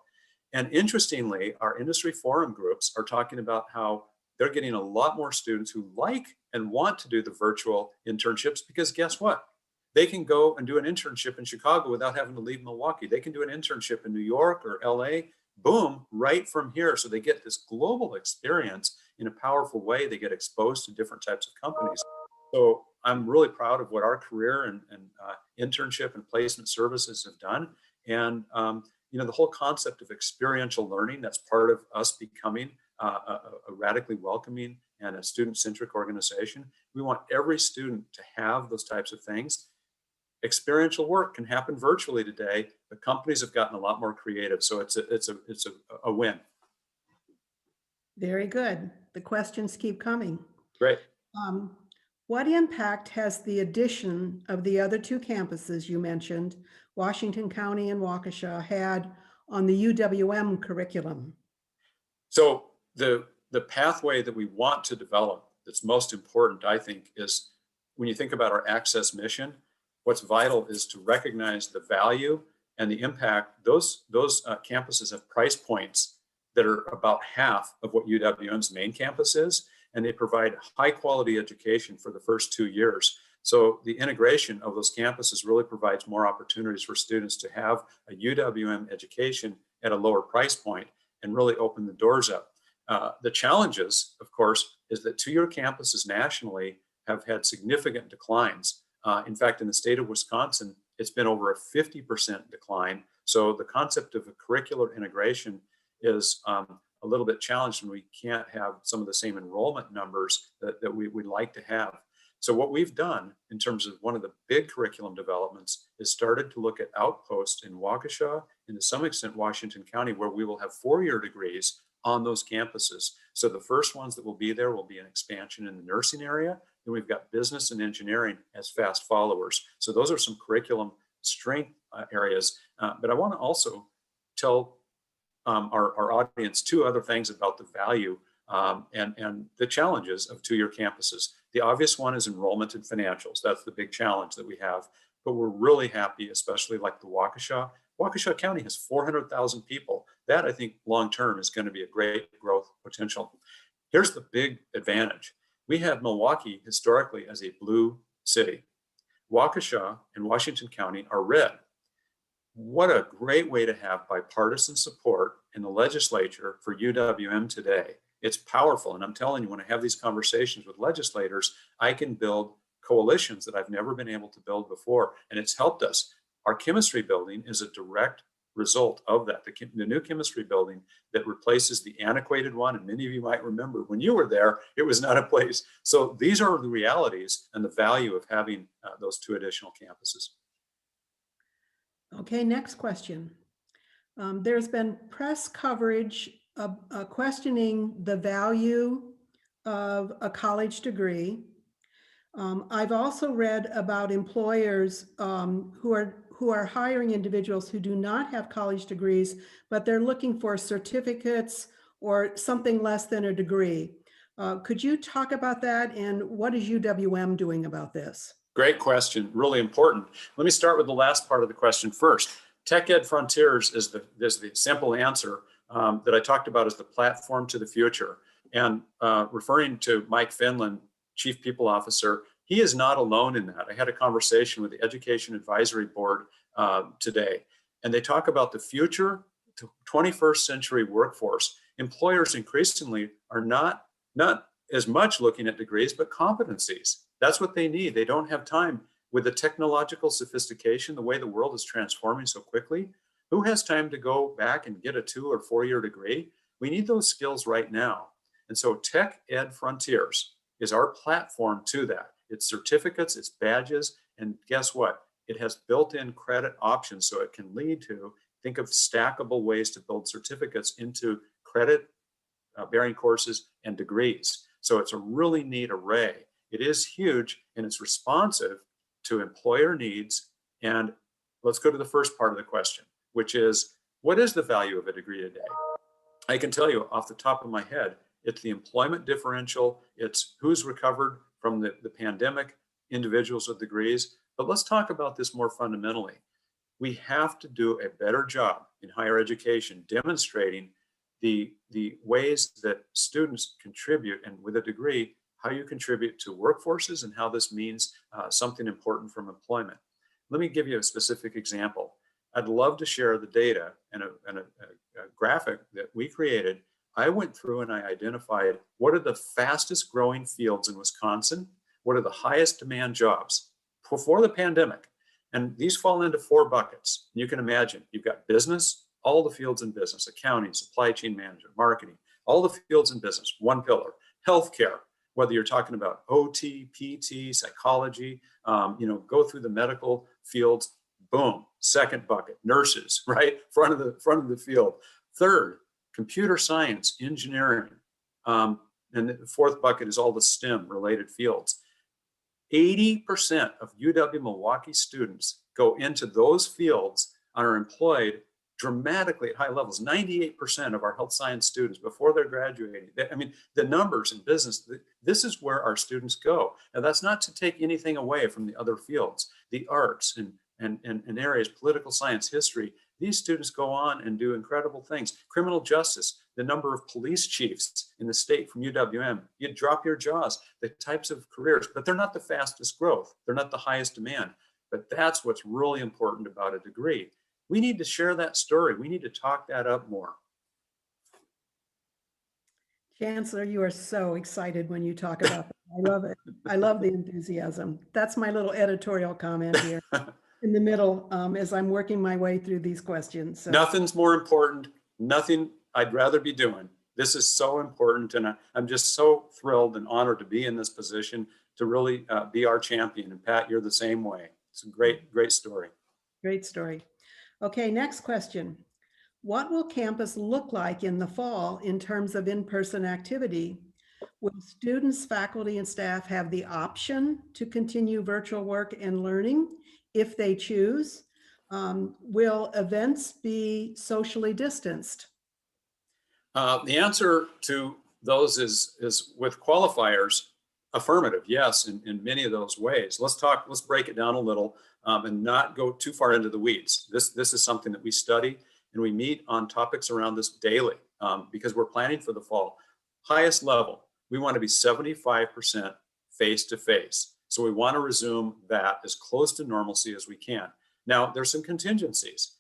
S2: And interestingly, our industry forum groups are talking about how they're getting a lot more students who like and want to do the virtual internships, because guess what? They can go and do an internship in Chicago without having to leave Milwaukee. They can do an internship in New York or LA, boom, right from here. So they get this global experience in a powerful way. They get exposed to different types of companies. So I'm really proud of what our career and internship and placement services have done. And the whole concept of experiential learning, that's part of us becoming a radically welcoming and a student-centric organization. We want every student to have those types of things. Experiential work can happen virtually today, but companies have gotten a lot more creative. So it's a win.
S1: Very good. The questions keep coming.
S2: Great.
S1: What impact has the addition of the other two campuses you mentioned, Washington County and Waukesha, had on the UWM curriculum?
S2: So the pathway that we want to develop that's most important, I think, is when you think about our access mission, what's vital is to recognize the value and the impact. Those campuses have price points that are about half of what UWM's main campus is, and they provide high quality education for the first 2 years. So the integration of those campuses really provides more opportunities for students to have a UWM education at a lower price point and really open the doors up. The challenges, of course, is that two-year campuses nationally have had significant declines. In fact, in the state of Wisconsin, it's been over a 50% decline. So the concept of a curricular integration is a little bit challenged when we can't have some of the same enrollment numbers that we'd like to have. So what we've done in terms of one of the big curriculum developments is started to look at outposts in Waukesha and to some extent Washington County, where we will have 4-year degrees on those campuses. So the first ones that will be there will be an expansion in the nursing area. Then we've got business and engineering as fast followers. So those are some curriculum strength areas. But I want to also tell our audience 2 other things about the value and the challenges of 2-year campuses. The obvious one is enrollment and financials. That's the big challenge that we have. But we're really happy, especially like the Waukesha. Waukesha County has 400,000 people. That, I think, long-term is going to be a great growth potential. Here's the big advantage. We have Milwaukee historically as a blue city. Waukesha and Washington County are red. What a great way to have bipartisan support in the legislature for UWM today. It's powerful. And I'm telling you, when I have these conversations with legislators, I can build coalitions that I've never been able to build before. And it's helped us. Our chemistry building is a direct result of that. The new chemistry building that replaces the antiquated one, and many of you might remember when you were there, it was not a place. So these are the realities and the value of having those 2 additional campuses.
S1: Okay, next question. There's been press coverage of questioning the value of a college degree. I've also read about employers who are hiring individuals who do not have college degrees, but they're looking for certificates or something less than a degree. Could you talk about that, and what is UWM doing about this?
S2: Great question, really important. Let me start with the last part of the question first. Tech Ed Frontiers is the simple answer that I talked about as the platform to the future. And referring to Mike Finland, Chief People Officer, he is not alone in that. I had a conversation with the Education Advisory Board today, and they talk about the future 21st century workforce. Employers increasingly are not as much looking at degrees, but competencies. That's what they need. They don't have time with the technological sophistication, the way the world is transforming so quickly. Who has time to go back and get a 2 or 4-year degree? We need those skills right now. And so Tech Ed Frontiers is our platform to that. It's certificates, it's badges, and guess what? It has built-in credit options, so it can lead to, think of stackable ways to build certificates into credit bearing courses and degrees. So it's a really neat array. It is huge and it's responsive to employer needs. And let's go to the first part of the question, which is, what is the value of a degree today? I can tell you off the top of my head, it's the employment differential, it's who's recovered from the pandemic, individuals with degrees. But let's talk about this more fundamentally. We have to do a better job in higher education demonstrating the ways that students contribute, and with a degree, how you contribute to workforces and how this means something important from employment. Let me give you a specific example. I'd love to share the data and a graphic that we created. I went through and I identified what are the fastest growing fields in Wisconsin, what are the highest demand jobs before the pandemic. And these fall into 4 buckets. You can imagine you've got business, all the fields in business, accounting, supply chain management, marketing, all the fields in business, 1 pillar. Healthcare, whether you're talking about OT, PT, psychology, go through the medical fields, boom, 2nd bucket. Nurses, right? Front of the field. 3rd, computer science, engineering. And the 4th bucket is all the STEM related fields. 80% of UW Milwaukee students go into those fields and are employed dramatically at high levels. 98% of our health science students before they're graduating. I mean, the numbers in business, this is where our students go. Now, that's not to take anything away from the other fields, the arts and areas, political science, history. These students go on and do incredible things. Criminal justice, the number of police chiefs in the state from UWM, you'd drop your jaws, the types of careers, but they're not the fastest growth. They're not the highest demand, but that's what's really important about a degree. We need to share that story. We need to talk that up more.
S1: Chancellor, you are so excited when you talk about that. I love it. I love the enthusiasm. That's my little editorial comment here. in the middle as I'm working my way through these questions. So.
S2: Nothing's more important. Nothing I'd rather be doing. This is so important. And I'm just so thrilled and honored to be in this position to really be our champion. And Pat, you're the same way. It's a great, great story.
S1: Great story. Okay, next question. What will campus look like in the fall in terms of in-person activity? Will students, faculty, and staff have the option to continue virtual work and learning if they choose? Will events be socially distanced?
S2: The answer to those is with qualifiers, affirmative, yes, in many of those ways. Let's break it down a little and not go too far into the weeds. This is something that we study and we meet on topics around this daily because we're planning for the fall. Highest level, we want to be 75% face-to-face. So we want to resume that as close to normalcy as we can. Now, there's some contingencies.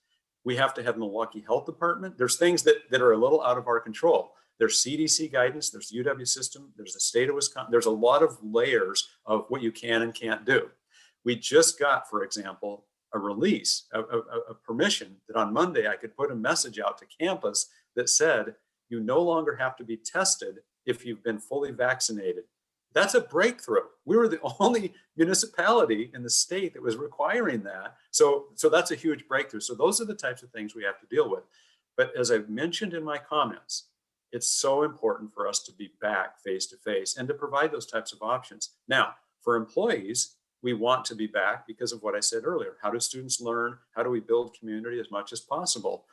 S2: We have to have Milwaukee Health Department. There's things that are a little out of our control. There's CDC guidance, there's UW system, there's the state of Wisconsin. There's a lot of layers of what you can and can't do. We just got, for example, a release, a permission that on Monday I could put a message out to campus that said, you no longer have to be tested if you've been fully vaccinated. That's a breakthrough. We were the only municipality in the state that was requiring that. So that's a huge breakthrough. So those are the types of things we have to deal with. But as I've mentioned in my comments, it's so important for us to be back face to face and to provide those types of options. Now, for employees, we want to be back because of what I said earlier. How do students learn? How do we build community as much as possible?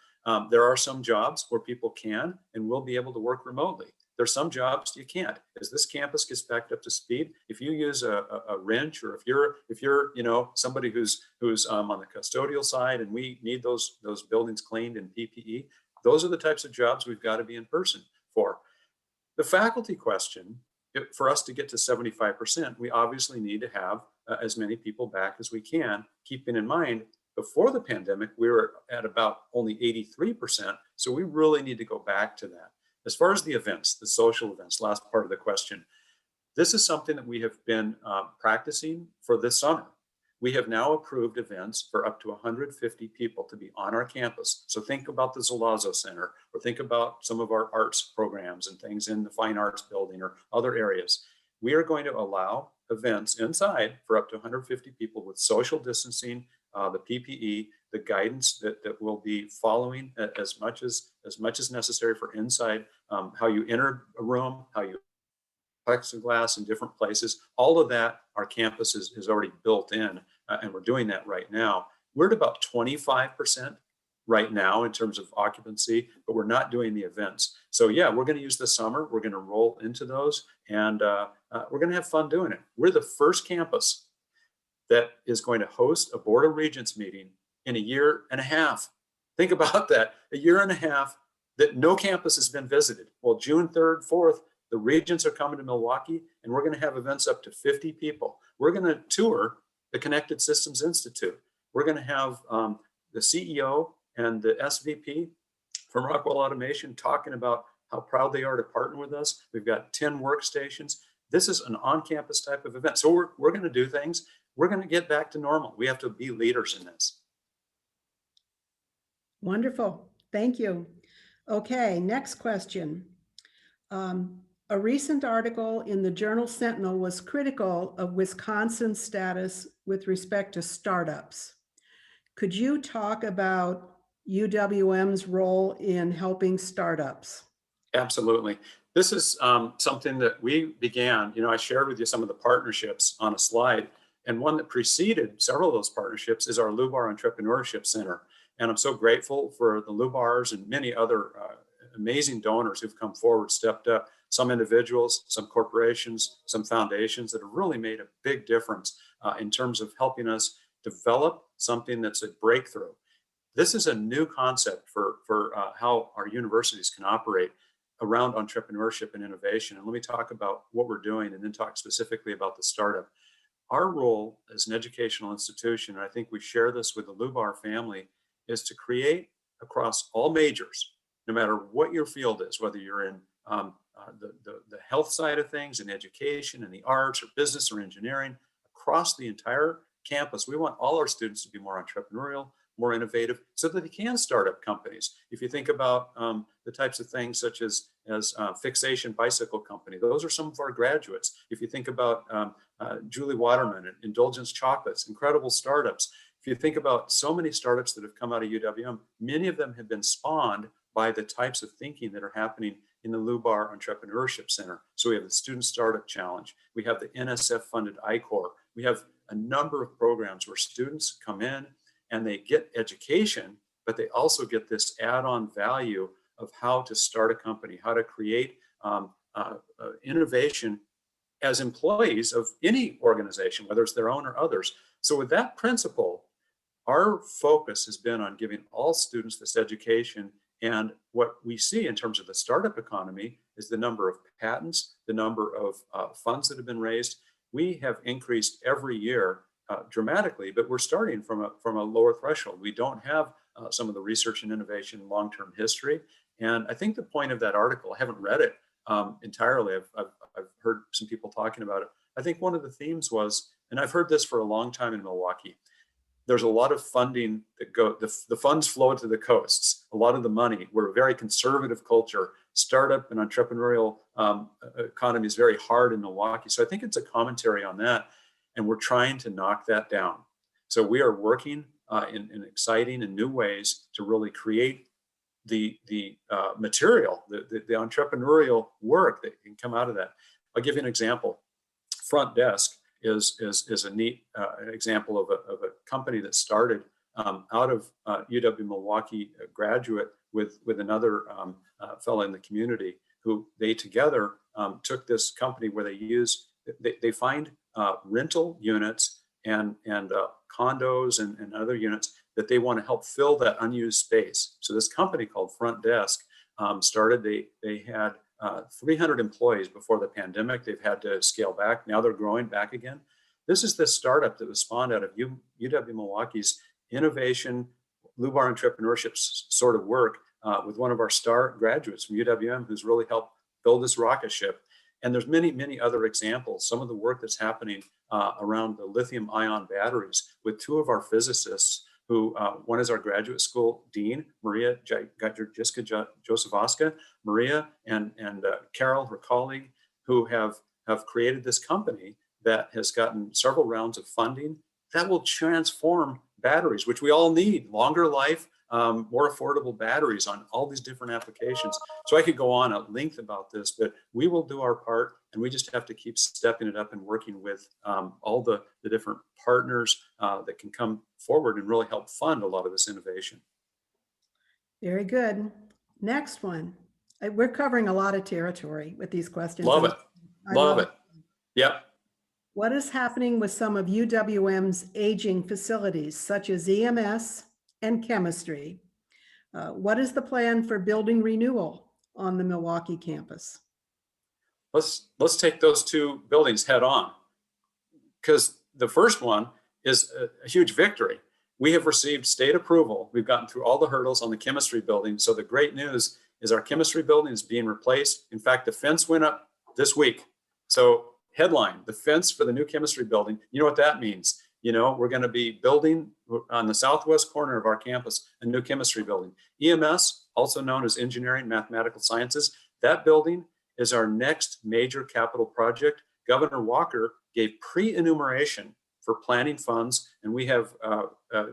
S2: There are some jobs where people can and will be able to work remotely. There's some jobs you can't. As this campus gets backed up to speed, if you use a wrench, or if you're somebody who's on the custodial side and we need those buildings cleaned in PPE, those are the types of jobs we've got to be in person for. The faculty question, for us to get to 75%, we obviously need to have as many people back as we can, keeping in mind before the pandemic, we were at about only 83%. So we really need to go back to that. As far as the events, the social events, last part of the question, this is something that we have been practicing for this summer. We have now approved events for up to 150 people to be on our campus. So think about the Zalazzo Center, or think about some of our arts programs and things in the Fine Arts Building or other areas. We are going to allow events inside for up to 150 people with social distancing, the PPE, the guidance that we'll be following as much as necessary for inside, how you enter a room, how you plexiglass in different places. All of that, our campus is already built in, and we're doing that right now. We're at about 25% right now in terms of occupancy, but we're not doing the events. So yeah, we're going to use the summer. We're going to roll into those, and we're going to have fun doing it. We're the first campus that is going to host a Board of Regents meeting in a year and a half. Think about that, a year and a half that no campus has been visited. Well, June 3rd, 4th, the Regents are coming to Milwaukee, and we're going to have events up to 50 people. We're going to tour the Connected Systems Institute. We're going to have the CEO and the SVP from Rockwell Automation talking about how proud they are to partner with us. We've got 10 workstations. This is an on-campus type of event. So we're going to do things. We're going to get back to normal. We have to be leaders in this.
S1: Wonderful. Thank you. Okay, next question. A recent article in the Journal Sentinel was critical of Wisconsin's status with respect to startups. Could you talk about UWM's role in helping startups?
S2: Absolutely. This is something that we began. I shared with you some of the partnerships on a slide, and one that preceded several of those partnerships is our Lubar Entrepreneurship Center. And I'm so grateful for the Lubars and many other amazing donors who've come forward, stepped up, some individuals, some corporations, some foundations that have really made a big difference in terms of helping us develop something that's a breakthrough. This is a new concept for how our universities can operate around entrepreneurship and innovation. And let me talk about what we're doing and then talk specifically about the startup. Our role as an educational institution, and I think we share this with the Lubar family, is to create across all majors, no matter what your field is, whether you're in the health side of things, in education, in the arts, or business, or engineering, across the entire campus, we want all our students to be more entrepreneurial, more innovative, so that they can start up companies. If you think about the types of things such as Fixation Bicycle Company, those are some of our graduates. If you think about Julie Waterman and Indulgence Chocolates, incredible startups. If you think about so many startups that have come out of UWM, many of them have been spawned by the types of thinking that are happening in the Lubar Entrepreneurship Center. So we have the Student Startup Challenge. We have the NSF-funded I-Corps. We have a number of programs where students come in and they get education, but they also get this add-on value of how to start a company, how to create innovation as employees of any organization, whether it's their own or others. So with that principle, our focus has been on giving all students this education. And what we see in terms of the startup economy is the number of patents, the number of funds that have been raised. We have increased every year dramatically, but we're starting from a lower threshold. We don't have some of the research and innovation long-term history. And I think the point of that article, I haven't read it entirely. I've heard some people talking about it. I think one of the themes was, and I've heard this for a long time in Milwaukee, there's a lot of funding that the funds flow to the coasts. A lot of the money, we're a very conservative culture. Startup and entrepreneurial economy is very hard in Milwaukee. So I think it's a commentary on that. And we're trying to knock that down. So we are working in exciting and new ways to really create the material, the entrepreneurial work that can come out of that. I'll give you an example. Front Desk is a neat example of a company that started out of UW Milwaukee, a graduate with another fellow in the community, who they together took this company where they find rental units and condos and other units that they want to help fill that unused space. So this company called Front Desk started. They had 300 employees before the pandemic. They've had to scale back. Now they're growing back again. This is the startup that was spawned out of UW Milwaukee's innovation, Lubar entrepreneurship sort of work with one of our star graduates from UWM who's really helped build this rocket ship. And there's many, many other examples. Some of the work that's happening around the lithium ion batteries with two of our physicists who, one is our graduate school dean, Maria Jiska Josephaska, Maria and Carol, her colleague, who have created this company that has gotten several rounds of funding that will transform batteries, which we all need, longer life, more affordable batteries on all these different applications. So I could go on at length about this, but we will do our part, and we just have to keep stepping it up and working with all the different partners that can come forward and really help fund a lot of this innovation.
S1: Very good. Next one. We're covering a lot of territory with these questions.
S2: Love it. Love it. Yep.
S1: What is happening with some of UWM's aging facilities, such as EMS and chemistry? What is the plan for building renewal on the Milwaukee campus?
S2: Let's take those two buildings head on, because the first one is a huge victory. We have received state approval. We've gotten through all the hurdles on the chemistry building. So the great news is our chemistry building is being replaced. In fact, the fence went up this week. So headline, the fence for the new chemistry building. You know what that means? You know, we're going to be building on the southwest corner of our campus a new chemistry building. EMS, also known as Engineering Mathematical Sciences, that building is our next major capital project. Governor Walker gave pre-enumeration for planning funds, and we have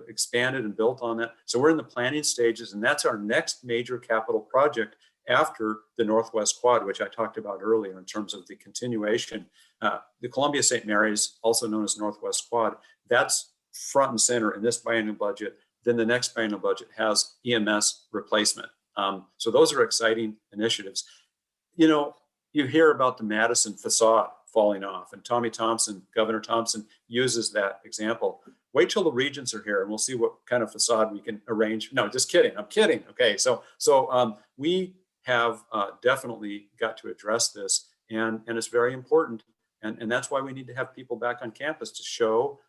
S2: expanded and built on that. So we're in the planning stages, and that's our next major capital project after the Northwest Quad, which I talked about earlier in terms of the continuation. The Columbia St. Mary's, also known as Northwest Quad, that's front and center in this biennial budget. Then the next biennial budget has EMS replacement. So those are exciting initiatives. You know, you hear about the Madison facade falling off, and Governor Thompson uses that example. Wait till the regents are here and we'll see what kind of facade we can arrange. No, just kidding. I'm kidding. Okay, so we have definitely got to address this, and it's very important. And that's why we need to have people back on campus to show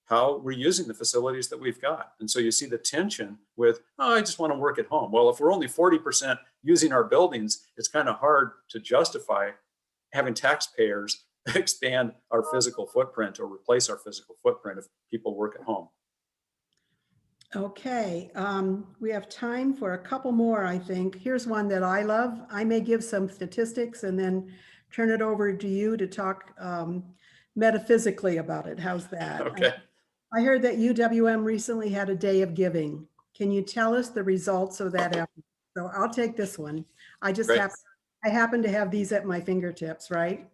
S2: how we're using the facilities that we've got. And so you see the tension with, oh, I just want to work at home. Well, if we're only 40% using our buildings, it's kind of hard to justify having taxpayers expand our physical footprint or replace our physical footprint if people work at home.
S1: Okay, we have time for a couple more, I think. Here's one that I love. I may give some statistics and then turn it over to you to talk metaphysically about it. How's that?
S2: Okay.
S1: I heard that UWM recently had a day of giving. Can you tell us the results of that effort? So I'll take this one. I just
S2: Great.
S1: happen to have these at my fingertips, right?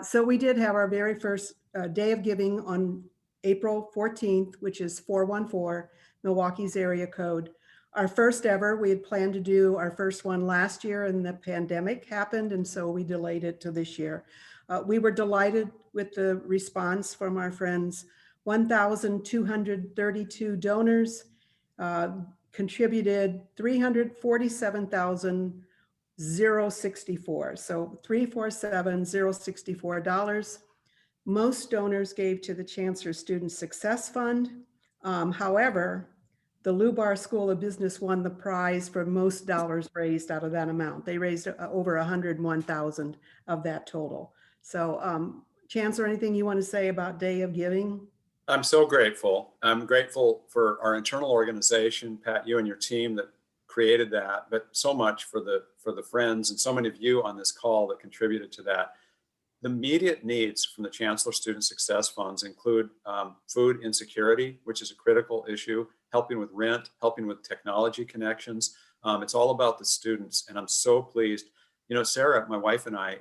S1: So we did have our very first day of giving on April 14th, which is 414, Milwaukee's area code. Our first ever, we had planned to do our first one last year and the pandemic happened, and so we delayed it to this year. We were delighted with the response from our friends. 1,232 donors contributed $347,064. So $347,064. Most donors gave to the Chancellor Student Success Fund. However, the Lubar School of Business won the prize for most dollars raised out of that amount. They raised over 101,000 of that total. So Chancellor, anything you want to say about Day of Giving?
S2: I'm so grateful. I'm grateful for our internal organization, Pat, you and your team that created that, but so much for the friends and so many of you on this call that contributed to that. The immediate needs from the Chancellor Student Success Funds include food insecurity, which is a critical issue, helping with rent, helping with technology connections. It's all about the students, and I'm so pleased. You know, Sarah, my wife, and I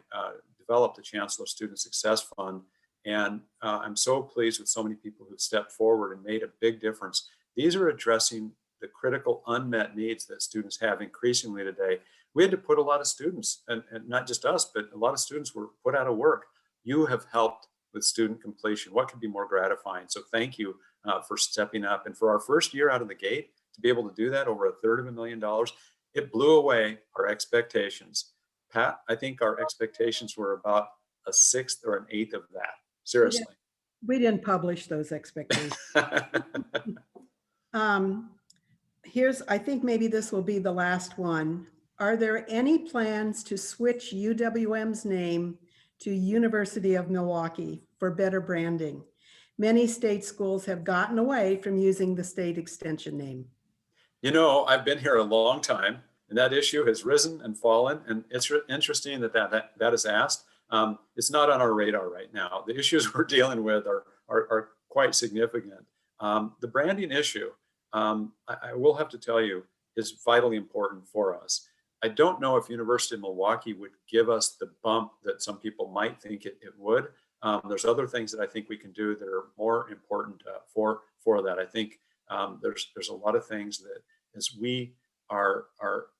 S2: developed the Chancellor Student Success Fund, and I'm so pleased with so many people who've stepped forward and made a big difference. These are addressing the critical unmet needs that students have increasingly today. We had to put a lot of students, and not just us, but a lot of students were put out of work. You have helped with student completion. What could be more gratifying? So thank you for stepping up. And for our first year out of the gate, to be able to do that, over $250,000, it blew away our expectations. Pat, I think our expectations were about a sixth or an eighth of that. Seriously.
S1: We didn't publish those expectations. I think maybe this will be the last one. Are there any plans to switch UWM's name to University of Milwaukee for better branding? Many state schools have gotten away from using the state extension name.
S2: You know, I've been here a long time, and that issue has risen and fallen, and it's interesting that is asked. It's not on our radar right now. The issues we're dealing with are quite significant. The branding issue, I will have to tell you, is vitally important for us. I don't know if University of Milwaukee would give us the bump that some people might think it would. There's other things that I think we can do that are more important for that. I think there's a lot of things that as we are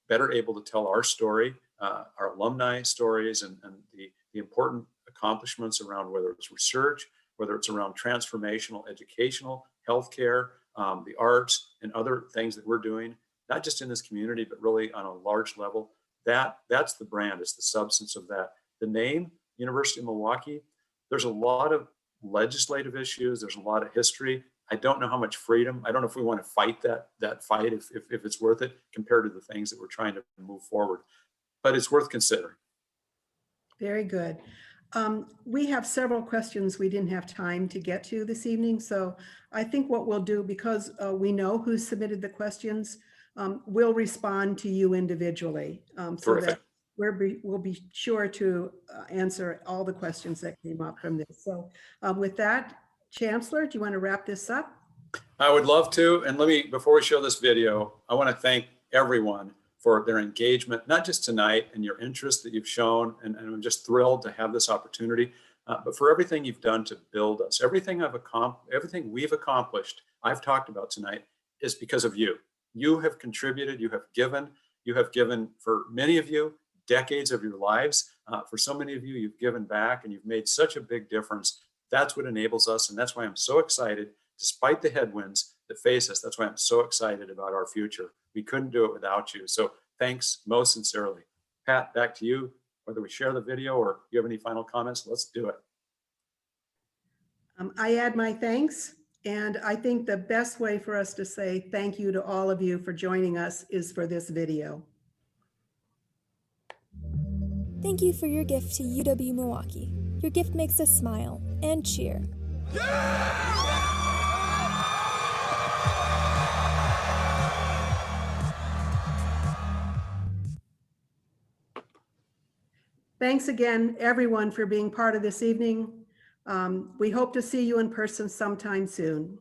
S2: better able to tell our story, our alumni stories, and the important accomplishments around whether it's research, whether it's around transformational, educational, healthcare, the arts, and other things that we're doing, not just in this community, but really on a large level. That's the brand, it's the substance of that. The name, University of Milwaukee, there's a lot of legislative issues, there's a lot of history. I don't know how much freedom, I don't know if we want to fight that fight, if it's worth it compared to the things that we're trying to move forward, but it's worth considering.
S1: Very good. We have several questions we didn't have time to get to this evening. So I think what we'll do, because we know who submitted the questions, we'll respond to you individually. So that we'll be sure to answer all the questions that came up from this. So with that, Chancellor, do you want to wrap this up?
S2: I would love to. And before we show this video, I want to thank everyone for their engagement, not just tonight and your interest that you've shown. And I'm just thrilled to have this opportunity, but for everything you've done to build us. Everything we've accomplished, I've talked about tonight, is because of you. You have contributed, you have given for many of you decades of your lives. For so many of you, you've given back and you've made such a big difference. That's what enables us. And that's why I'm so excited, despite the headwinds that face us. That's why I'm so excited about our future. We couldn't do it without you. So thanks most sincerely. Pat, back to you. Whether we share the video or you have any final comments, let's do it.
S1: I add my thanks. And I think the best way for us to say thank you to all of you for joining us is for this video.
S9: Thank you for your gift to UW Milwaukee. Your gift makes us smile and cheer.
S1: Thanks again, everyone, for being part of this evening. We hope to see you in person sometime soon.